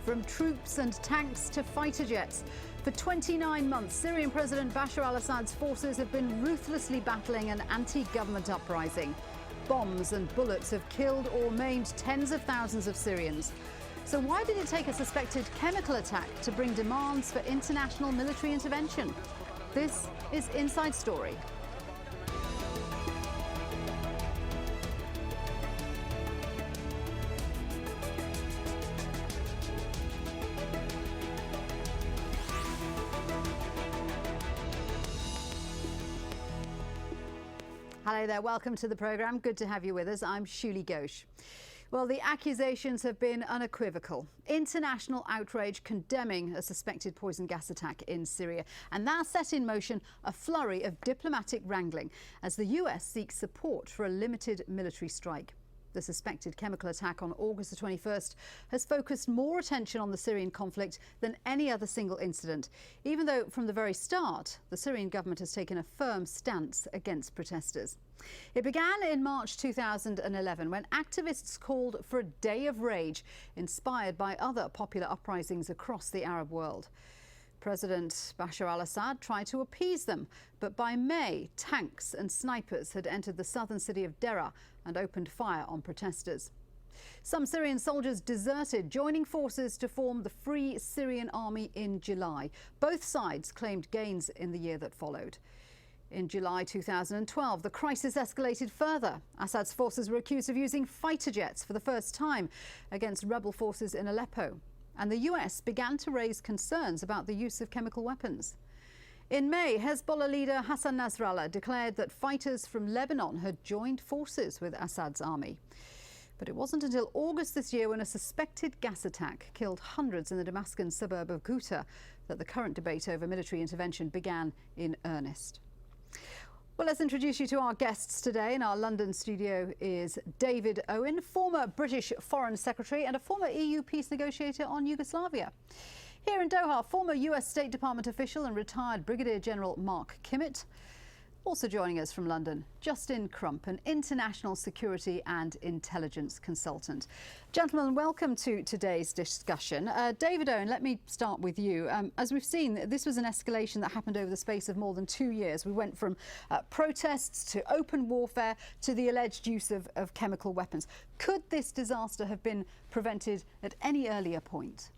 From troops and tanks to fighter jets. For 29 months, Syrian President Bashar al-Assad's forces have been ruthlessly battling an anti-government uprising. Bombs and bullets have killed or maimed tens of thousands of Syrians. So why did it take a suspected chemical attack to bring demands for international military intervention? This is Inside Story. Hello there, welcome to the programme. Good to have you with us. I'm Shuli Ghosh. Well, the accusations have been unequivocal. International outrage condemning a suspected poison gas attack in Syria. And that set in motion a flurry of diplomatic wrangling as the US seeks support for a limited military strike. The suspected chemical attack on August the 21st has focused more attention on the Syrian conflict than any other single incident, even though from the very start, the Syrian government has taken a firm stance against protesters. It began in March 2011 when activists called for a day of rage inspired by other popular uprisings across the Arab world. President Bashar al-Assad tried to appease them, but by May, tanks and snipers had entered the southern city of Deraa and opened fire on protesters. Some Syrian soldiers deserted, joining forces to form the Free Syrian Army in July. Both sides claimed gains in the year that followed. In July 2012, the crisis escalated further. Assad's forces were accused of using fighter jets for the first time against rebel forces in Aleppo. And the US began to raise concerns about the use of chemical weapons. In May, Hezbollah leader Hassan Nasrallah declared that fighters from Lebanon had joined forces with Assad's army. But it wasn't until August this year, when a suspected gas attack killed hundreds in the Damascus suburb of Ghouta, that the current debate over military intervention began in earnest. Well, let's introduce you to our guests today. In our London studio is David Owen, former British Foreign Secretary and a former EU peace negotiator on Yugoslavia. Here in Doha, former US State Department official and retired Brigadier General Mark Kimmitt. Also joining us from London, Justin Crump, an international security and intelligence consultant. Gentlemen, welcome to today's discussion. David Owen, let me start with you. As we've seen, this was an escalation that happened over the space of more than 2 years. We went from protests to open warfare to the alleged use of chemical weapons. Could this disaster have been prevented at any earlier point?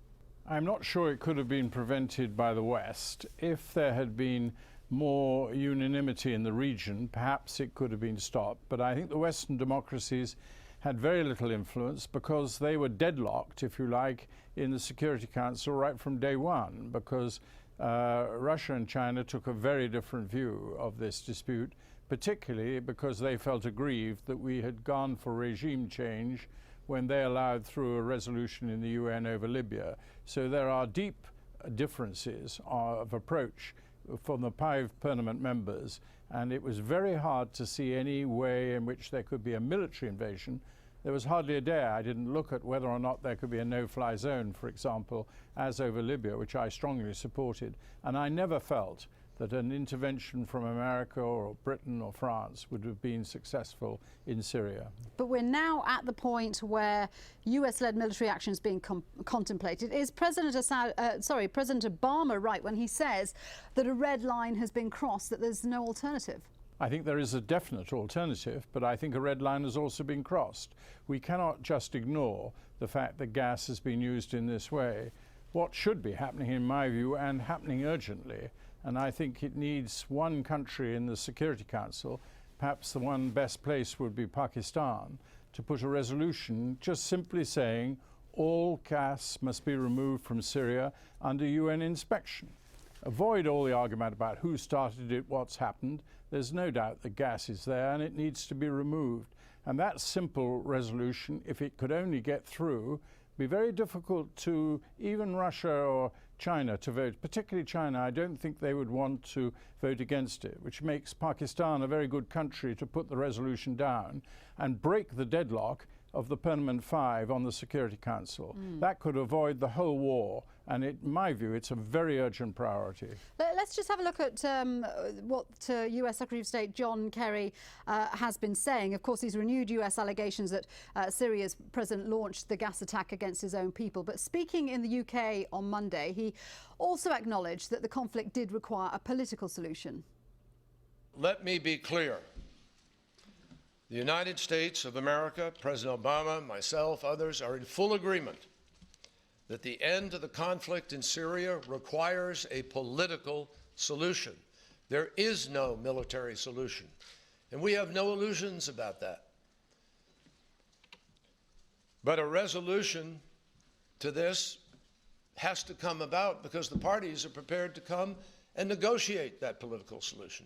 I'm not sure it could have been prevented by the West. If there had been more unanimity in the region, perhaps it could have been stopped. But I think the Western democracies had very little influence because they were deadlocked, if you like, in the Security Council right from day one, because Russia and China took a very different view of this dispute, particularly because they felt aggrieved that we had gone for regime change when they allowed through a resolution in the UN over Libya. So there are deep differences of approach from the 5 permanent members, and it was very hard to see any way in which there could be a military invasion. There was hardly a day I didn't look at whether or not there could be a no-fly zone, for example, as over Libya, which I strongly supported. And I never felt that an intervention from America or Britain or France would have been successful in Syria. But we're now at the point where US-led military action is being contemplated. Is President Obama right when he says that a red line has been crossed, that there's no alternative? I think there is a definite alternative, but I think a red line has also been crossed. We cannot just ignore the fact that gas has been used in this way. What should be happening, in my view, and happening urgently, and I think it needs one country in the Security Council, perhaps the one best place would be Pakistan, to put a resolution just simply saying all gas must be removed from Syria under UN inspection. Avoid all the argument about who started it, what's happened. There's no doubt that gas is there and it needs to be removed. And that simple resolution, if it could only get through, be very difficult to even Russia or China to vote, particularly China. I don't think they would want to vote against it, which makes Pakistan a very good country to put the resolution down and break the deadlock of the Permanent Five on the Security Council. That could avoid the whole war, and in my view, it's a very urgent priority. Let's just have a look at what US Secretary of State John Kerry has been saying. Of course, he's renewed US allegations that Syria's president launched the gas attack against his own people. But speaking in the UK on Monday, he also acknowledged that the conflict did require a political solution. Let me be clear. The United States of America, President Obama, myself, others are in full agreement that the end of the conflict in Syria requires a political solution. There is no military solution, and we have no illusions about that. But a resolution to this has to come about because the parties are prepared to come and negotiate that political solution.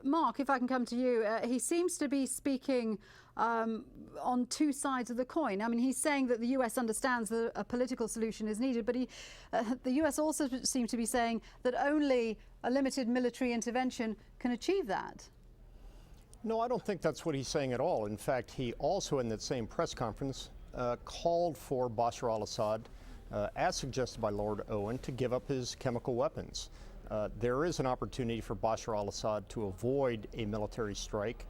Mark, if I can come to you, he seems to be speaking on two sides of the coin. I mean, he's saying that the US understands that a political solution is needed, but the US also seems to be saying that only a limited military intervention can achieve that. No, I don't think that's what he's saying at all. In fact, he also in that same press conference called for Bashar al-Assad, as suggested by Lord Owen, to give up his chemical weapons. There is an opportunity for Bashar al-Assad to avoid a military strike,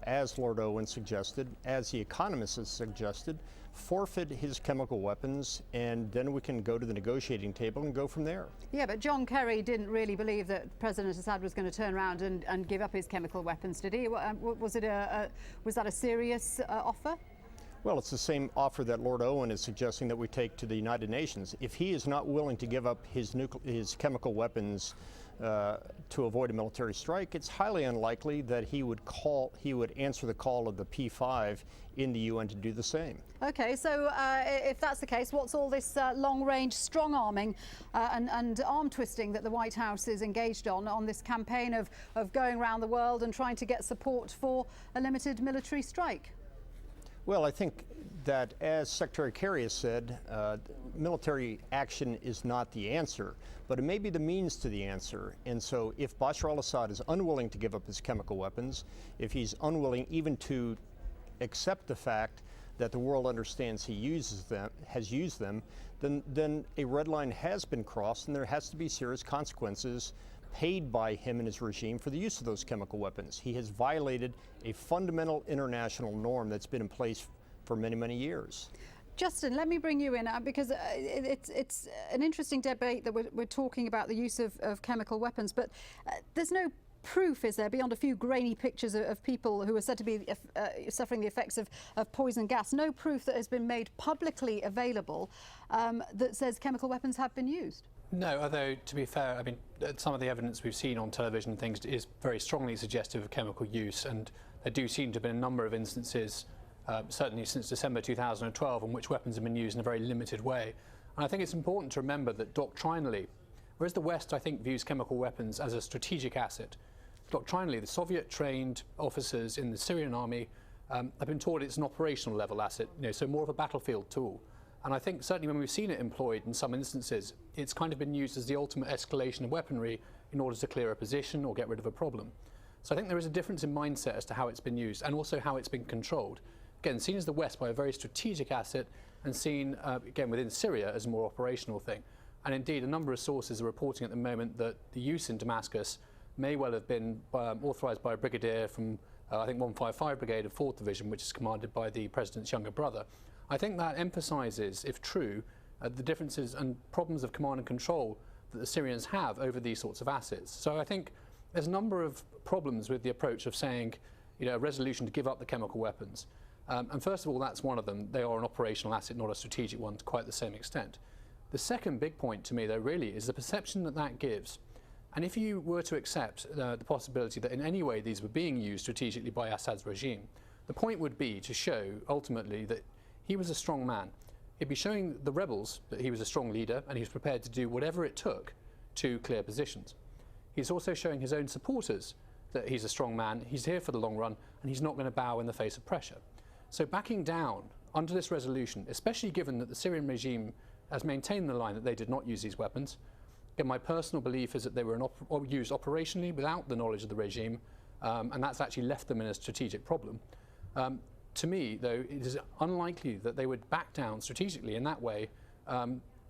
as Lord Owen suggested, as the Economist has suggested, forfeit his chemical weapons, and then we can go to the negotiating table and go from there. Yeah, but John Kerry didn't really believe that President Assad was going to turn around and give up his chemical weapons, did he? Was that a serious offer? Well, it's the same offer that Lord Owen is suggesting that we take to the United Nations. If he is not willing to give up his chemical weapons to avoid a military strike, it's highly unlikely that he would answer the call of the P5 in the UN to do the same. Okay, so if that's the case, what's all this long-range strong-arming and arm twisting that the White House is engaged on this campaign of going around the world and trying to get support for a limited military strike? Well, I think that, as Secretary Kerry has said, military action is not the answer, but it may be the means to the answer. And so if Bashar al-Assad is unwilling to give up his chemical weapons, if he's unwilling even to accept the fact that the world understands he has used them, then a red line has been crossed, and there has to be serious consequences paid by him and his regime for the use of those chemical weapons. He has violated a fundamental international norm that's been in place for many, many years. Justin, let me bring you in because it's an interesting debate that we're talking about the use of chemical weapons, but there's no proof, is there, beyond a few grainy pictures of people who are said to be suffering the effects of poison gas, no proof that has been made publicly available that says chemical weapons have been used? No, although to be fair, I mean, some of the evidence we've seen on television and things is very strongly suggestive of chemical use, and there do seem to have been a number of instances, certainly since December 2012, in which weapons have been used in a very limited way. And I think it's important to remember that doctrinally, whereas the West, I think, views chemical weapons as a strategic asset, doctrinally, the Soviet-trained officers in the Syrian army have been taught it's an operational level asset, so more of a battlefield tool. And I think certainly when we've seen it employed in some instances, it's kind of been used as the ultimate escalation of weaponry in order to clear a position or get rid of a problem. So I think there is a difference in mindset as to how it's been used and also how it's been controlled. Again, seen as the West by a very strategic asset and seen, again, within Syria as a more operational thing. And indeed, a number of sources are reporting at the moment that the use in Damascus may well have been authorised by a brigadier from, I think, 155 Brigade of 4th Division, which is commanded by the President's younger brother. I think that emphasises, if true, the differences and problems of command and control that the Syrians have over these sorts of assets. So I think there's a number of problems with the approach of saying, a resolution to give up the chemical weapons. And first of all, that's one of them. They are an operational asset, not a strategic one to quite the same extent. The second big point to me, though, really is the perception that that gives. And if you were to accept the possibility that in any way these were being used strategically by Assad's regime, the point would be to show, ultimately, that he was a strong man. He'd be showing the rebels that he was a strong leader and he was prepared to do whatever it took to clear positions. He's also showing his own supporters that he's a strong man, he's here for the long run, and he's not going to bow in the face of pressure. So backing down under this resolution, especially given that the Syrian regime has maintained the line that they did not use these weapons, again, my personal belief is that they were used operationally without the knowledge of the regime, and that's actually left them in a strategic problem. To me, though, it is unlikely that they would back down strategically in that way.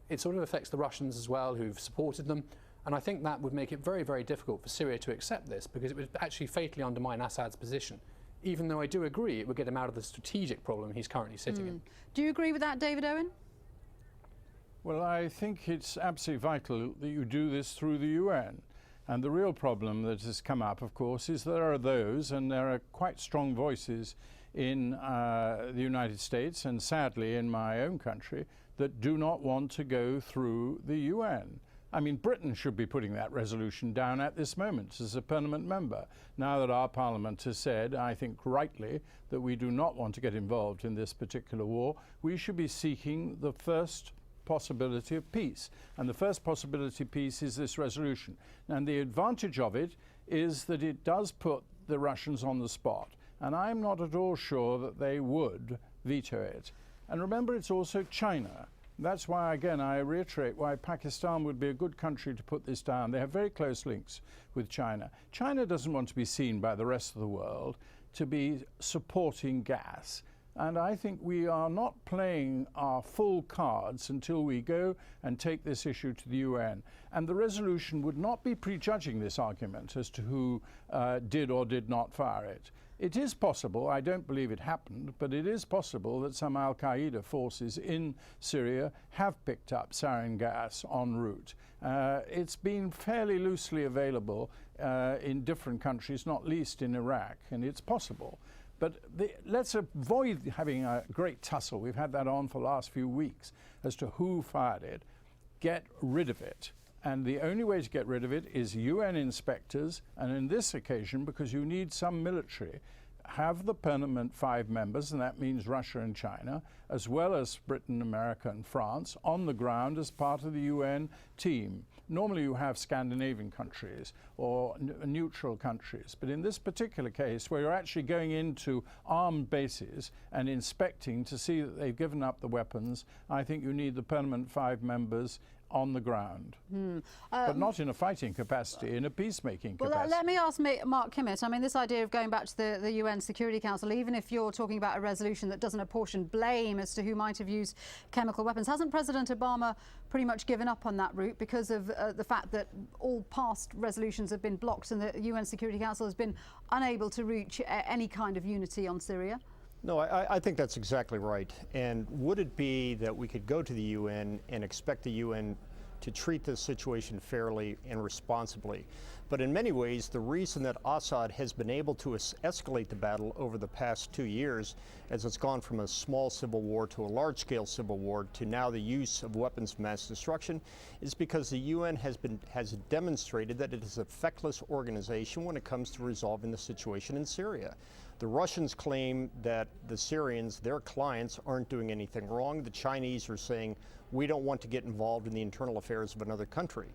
It sort of affects the Russians as well, who've supported them. And I think that would make it very, very difficult for Syria to accept this, because it would actually fatally undermine Assad's position. Even though I do agree it would get him out of the strategic problem he's currently sitting in. Do you agree with that, David Owen? Well, I think it's absolutely vital that you do this through the UN. And the real problem that has come up, of course, is there are those, and there are quite strong voices in the United States, and sadly in my own country, that do not want to go through the UN. I mean, Britain should be putting that resolution down at this moment as a permanent member. Now that our Parliament has said, I think rightly, that we do not want to get involved in this particular war, we should be seeking the first possibility of peace. And the first possibility of peace is this resolution. And the advantage of it is that it does put the Russians on the spot. And I'm not at all sure that they would veto it. And remember, it's also China. That's why, again, I reiterate why Pakistan would be a good country to put this down. They have very close links with China. China doesn't want to be seen by the rest of the world to be supporting gas. And I think we are not playing our full cards until we go and take this issue to the UN. And the resolution would not be prejudging this argument as to who did or did not fire it. It is possible, I don't believe it happened, but it is possible that some al-Qaeda forces in Syria have picked up sarin gas en route. It's been fairly loosely available in different countries, not least in Iraq, and it's possible. But let's avoid having a great tussle. We've had that on for the last few weeks as to who fired it. Get rid of it. And the only way to get rid of it is UN inspectors, and in this occasion, because you need some military, have the permanent 5 members, and that means Russia and China, as well as Britain, America and France, on the ground as part of the UN team. Normally you have Scandinavian countries or neutral countries, but in this particular case, where you're actually going into armed bases and inspecting to see that they've given up the weapons, I think you need the permanent 5 members on the ground, but not in a fighting capacity, in a peacemaking capacity. Well, let me ask Mark Kimmett. I mean, this idea of going back to the UN Security Council, even if you're talking about a resolution that doesn't apportion blame as to who might have used chemical weapons, hasn't President Obama pretty much given up on that route because of the fact that all past resolutions have been blocked and the UN Security Council has been unable to reach any kind of unity on Syria? No, I think that's exactly right. And would it be that we could go to the UN and expect the UN to treat this situation fairly and responsibly? But in many ways, the reason that Assad has been able to escalate the battle over the past 2 years, as it's gone from a small civil war to a large-scale civil war to now the use of weapons of mass destruction, is because the UN has demonstrated that it is a feckless organization when it comes to resolving the situation in Syria. The Russians claim that the Syrians, their clients, aren't doing anything wrong. The Chinese are saying, we don't want to get involved in the internal affairs of another country.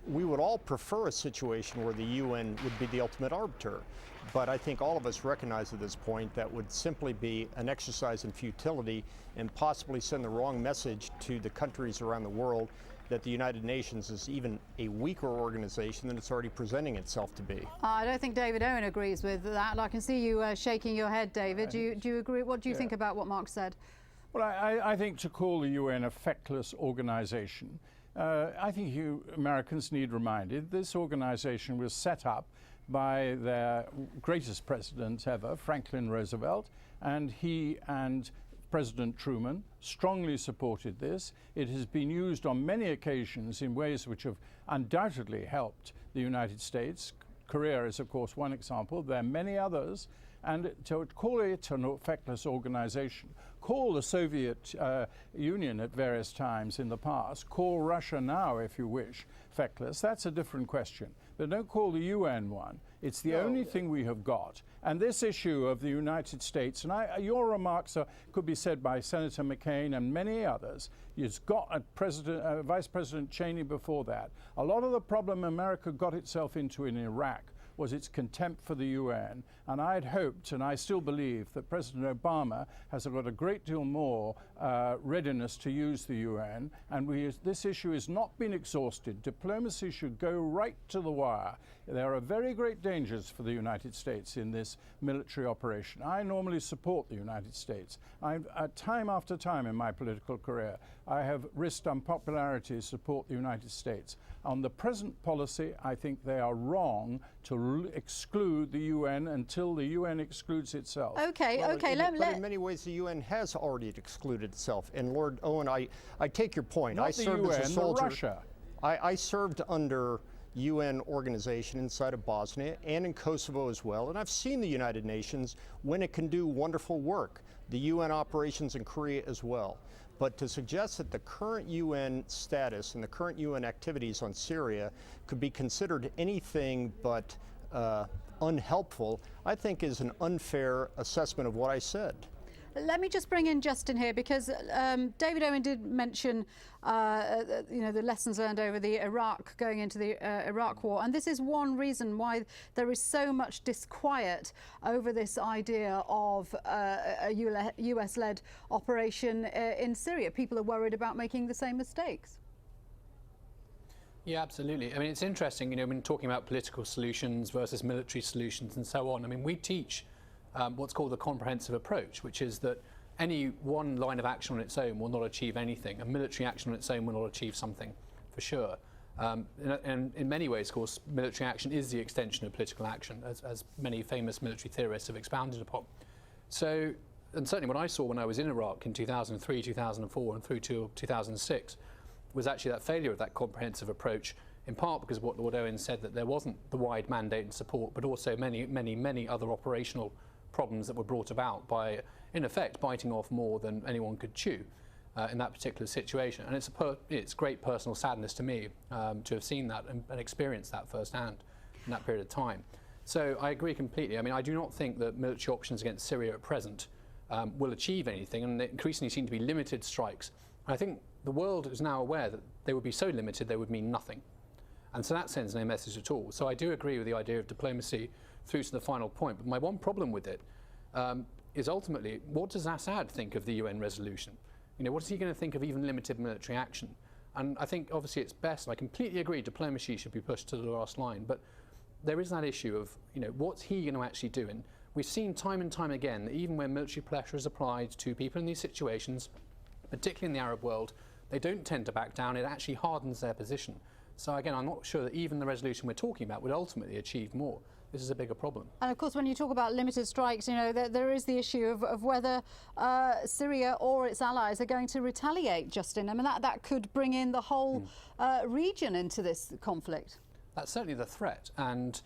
We would all prefer a situation where the UN would be the ultimate arbiter. But I think all of us recognize at this point that would simply be an exercise in futility and possibly send the wrong message to the countries around the world that the United Nations is even a weaker organization than it's already presenting itself to be. I don't think David Owen agrees with that. I can see you shaking your head, David. Do you agree? What do you think about what Mark said? Well, I think to call the UN a feckless organization, I think you Americans need reminded this organization was set up by their greatest president ever, Franklin Roosevelt, and he and President Truman strongly supported this. It has been used on many occasions in ways which have undoubtedly helped the United States. Korea is, of course, one example. There are many others. And to call it an feckless organization, call the Soviet Union at various times in the past, call Russia now, if you wish, feckless, that's a different question. But don't call the UN one. It's the only thing we have got. And this issue of the United States, and your remarks could be said by Senator McCain and many others. You've got a Vice President Cheney before that. A lot of the problem America got itself into in Iraq was its contempt for the UN. And I had hoped, and I still believe, that President Obama has got a great deal more readiness to use the UN. And this issue has not been exhausted. Diplomacy should go right to the wire. There are very great dangers for the United States in this military operation. I normally support the United States. Time after time in my political career, I have risked unpopularity to support the United States. On the present policy, I think they are wrong to exclude the UN until the UN excludes itself. Okay, Well, okay. But in many ways, the UN has already excluded itself. And Lord Owen, I take your point. Not I the served UN, as a soldier. Russia. I served under UN organization inside of Bosnia and in Kosovo as well. And I've seen the United Nations when it can do wonderful work. The UN operations in Korea as well. But to suggest that the current UN status and the current UN activities on Syria could be considered anything but unhelpful, I think is an unfair assessment of what I said. Let me just bring in Justin here, because David Owen did mention the lessons learned over the going into the Iraq war, and this is one reason why there is so much disquiet over this idea of a US-led operation in Syria. People are worried about making the same mistakes. Yeah, absolutely. I mean, it's interesting, when talking about political solutions versus military solutions and so on. I mean, we teach what's called the comprehensive approach, which is that any one line of action on its own will not achieve anything. A military action on its own will not achieve something, for sure. And in many ways, of course, military action is the extension of political action, as many famous military theorists have expounded upon. So, and certainly what I saw when I was in Iraq in 2003, 2004 and through to 2006 was actually that failure of that comprehensive approach, in part because of what Lord Owen said, that there wasn't the wide mandate and support, but also many other operational problems that were brought about by, in effect, biting off more than anyone could chew in that particular situation. And it's great personal sadness to me to have seen that and experienced that firsthand in that period of time. So I agree completely. I mean, I do not think that military options against Syria at present will achieve anything, and they increasingly seem to be limited strikes. I think the world is now aware that they would be so limited they would mean nothing. And so that sends no message at all. So I do agree with the idea of diplomacy through to the final point. But my one problem with it is ultimately, what does Assad think of the UN resolution? What is he going to think of even limited military action? And I think obviously it's best, and I completely agree, diplomacy should be pushed to the last line. But there is that issue of, what's he going to actually do? And we've seen time and time again that even when military pressure is applied to people in these situations, particularly in the Arab world, they don't tend to back down. It actually hardens their position. So again, I'm not sure that even the resolution we're talking about would ultimately achieve more. This is a bigger problem. And of course, when you talk about limited strikes, there is the issue of whether Syria or its allies are going to retaliate, Justin. I mean, that could bring in the whole region into this conflict. That's certainly the threat. And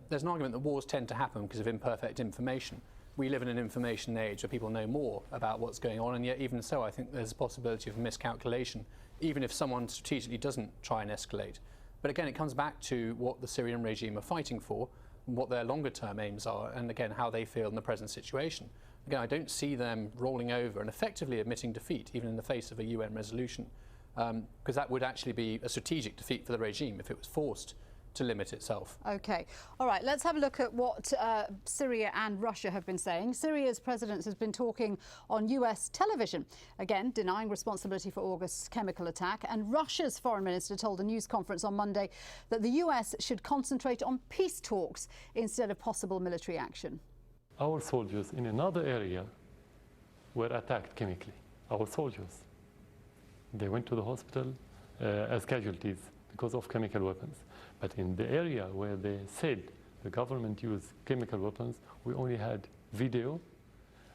there's an argument that wars tend to happen because of imperfect information. We live in an information age where people know more about what's going on, and yet even so, I think there's a possibility of miscalculation, even if someone strategically doesn't try and escalate. But again, it comes back to what the Syrian regime are fighting for, and what their longer-term aims are, and again, how they feel in the present situation. Again, I don't see them rolling over and effectively admitting defeat, even in the face of a UN resolution, because that would actually be a strategic defeat for the regime if it was forced to limit itself. Okay. All right, let's have a look at what Syria and Russia have been saying. Syria's president has been talking on US television, again denying responsibility for August's chemical attack, and Russia's foreign minister told a news conference on Monday that the US should concentrate on peace talks instead of possible military action. Our soldiers in another area were attacked chemically. Our soldiers. They went to the hospital as casualties because of chemical weapons. But in the area where they said the government used chemical weapons, we only had video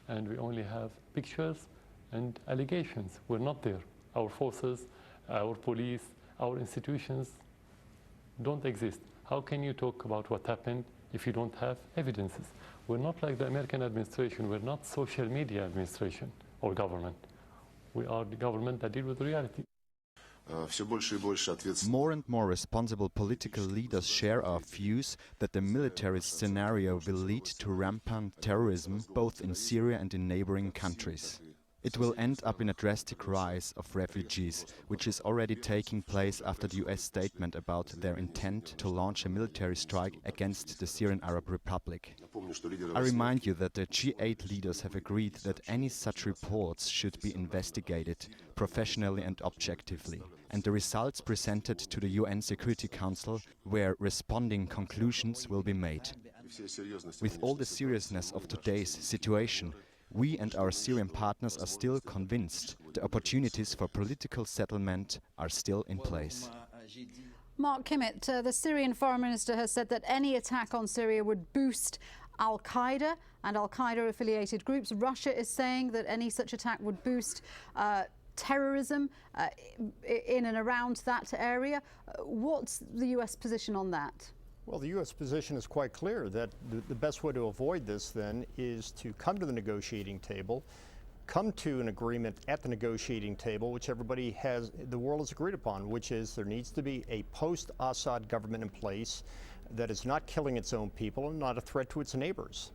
and we only have pictures and allegations. We're not there. Our forces, our police, our institutions don't exist. How can you talk about what happened if you don't have evidences? We're not like the American administration. We're not social media administration or government. We are the government that deal with reality. More and more responsible political leaders share our views that the military scenario will lead to rampant terrorism both in Syria and in neighboring countries. It will end up in a drastic rise of refugees, which is already taking place after the US statement about their intent to launch a military strike against the Syrian Arab Republic. I remind you that the G8 leaders have agreed that any such reports should be investigated professionally and objectively, and the results presented to the UN Security Council, where responding conclusions will be made. With all the seriousness of today's situation, we and our Syrian partners are still convinced the opportunities for political settlement are still in place. Mark Kimmett, the Syrian foreign minister has said that any attack on Syria would boost al-Qaeda and al-Qaeda affiliated groups. Russia is saying that any such attack would boost terrorism in and around that area. What's the US position on that? Well, the U.S. position is quite clear that the best way to avoid this then is to come to the negotiating table, come to an agreement at the negotiating table, which everybody has, the world has agreed upon, which is there needs to be a post-Assad government in place that is not killing its own people and not a threat to its neighbors.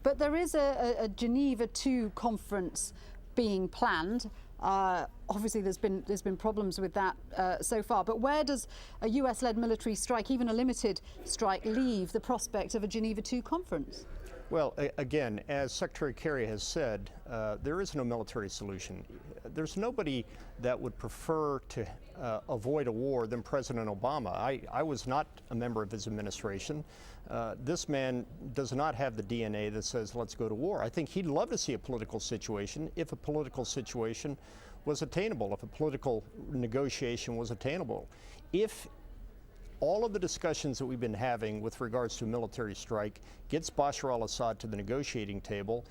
But there is a Geneva II conference being planned. Obviously, there's been problems with that so far. But where does a US-led military strike, even a limited strike, leave the prospect of a Geneva II conference? Well, again, as Secretary Kerry has said, there is no military solution. There's nobody that would prefer to avoid a war than President Obama. I was not a member of his administration. This man does not have the DNA that says let's go to war. I think he'd love to see a political situation if a political situation was attainable, if a political negotiation was attainable. If all of the discussions that we've been having with regards to a military strike gets Bashar al-Assad to the negotiating table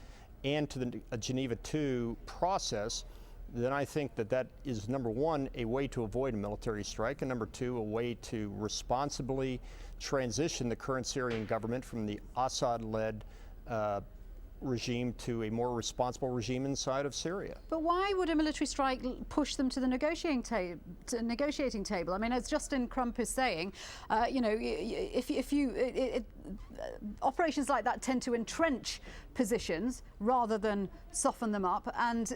and to the Geneva II process, then I think that is, number one, a way to avoid a military strike, and number two, a way to responsibly transition the current Syrian government from the Assad-led regime to a more responsible regime inside of Syria. But why would a military strike push them to the negotiating table? I mean, as Justin Crump is saying, operations like that tend to entrench positions rather than soften them up, and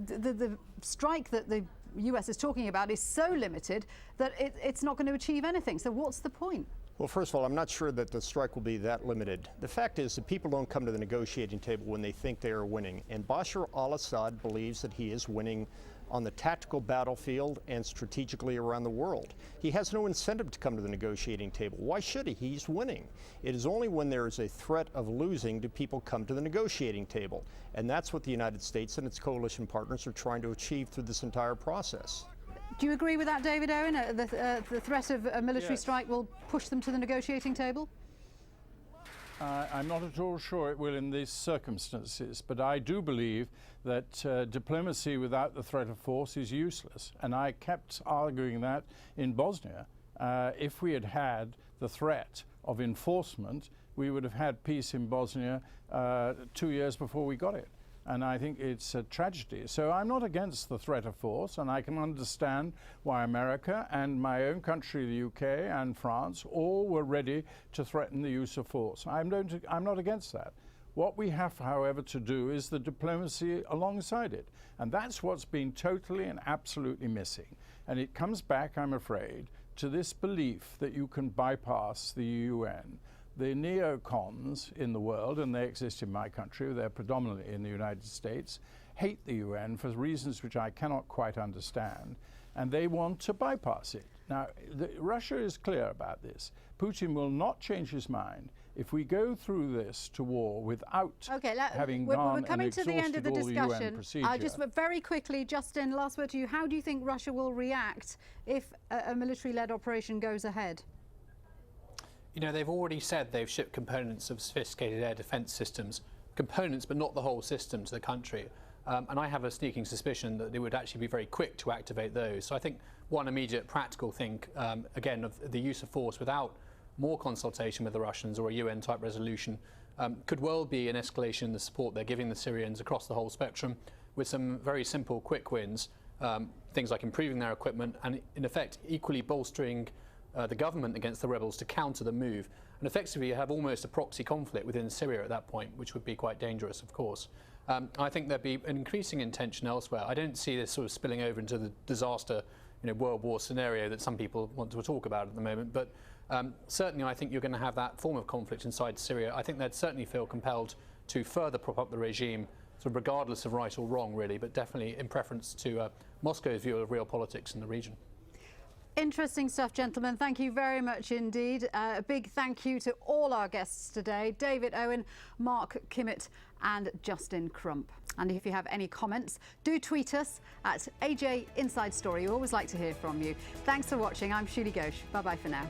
the strike that the US is talking about is so limited that it's not going to achieve anything. So what's the point? Well, first of all, I'm not sure that the strike will be that limited. The fact is that people don't come to the negotiating table when they think they are winning. And Bashar al-Assad believes that he is winning on the tactical battlefield and strategically around the world. He has no incentive to come to the negotiating table. Why should he? He's winning. It is only when there is a threat of losing do people come to the negotiating table. And that's what the United States and its coalition partners are trying to achieve through this entire process. Do you agree with that, David Owen? The threat of a military strike will push them to the negotiating table? I'm not at all sure it will in these circumstances, but I do believe that diplomacy without the threat of force is useless. And I kept arguing that in Bosnia. If we had had the threat of enforcement, we would have had peace in Bosnia 2 years before we got it. And I think it's a tragedy. So I'm not against the threat of force, and I can understand why America and my own country, the UK and France, all were ready to threaten the use of force. I'm not against that. What we have, however, to do is the diplomacy alongside it. And that's what's been totally and absolutely missing. And it comes back, I'm afraid, to this belief that you can bypass the UN. The neocons in the world, and they exist in my country, they're predominantly in the United States, hate the UN for reasons which I cannot quite understand, and they want to bypass it. Now, Russia is clear about this. Putin will not change his mind if we go through this to war without having gone we're coming and to the end of the exhausted all the UN discussion. procedure. Just very quickly, Justin, last word to you. How do you think Russia will react if a military-led operation goes ahead? You know, they've already said they've shipped components of sophisticated air defence systems, components but not the whole system, to the country. And I have a sneaking suspicion that they would actually be very quick to activate those. So I think one immediate practical thing, again, of the use of force without more consultation with the Russians or a UN-type resolution could well be an escalation in the support they're giving the Syrians across the whole spectrum, with some very simple quick wins, things like improving their equipment and, in effect, equally bolstering the government against the rebels to counter the move. And effectively you have almost a proxy conflict within Syria at that point, which would be quite dangerous, of course. I think there'd be an increasing intention elsewhere. I don't see this sort of spilling over into the disaster, World War scenario that some people want to talk about at the moment. But certainly I think you're going to have that form of conflict inside Syria. I think they'd certainly feel compelled to further prop up the regime, sort of regardless of right or wrong, really, but definitely in preference to Moscow's view of real politics in the region. Interesting stuff, gentlemen. Thank you very much indeed. A big thank you to all our guests today, David Owen, Mark Kimmett and Justin Crump. And if you have any comments, do tweet us at AJ Inside Story. We always like to hear from you. Thanks for watching. I'm Shuli Ghosh. Bye-bye for now.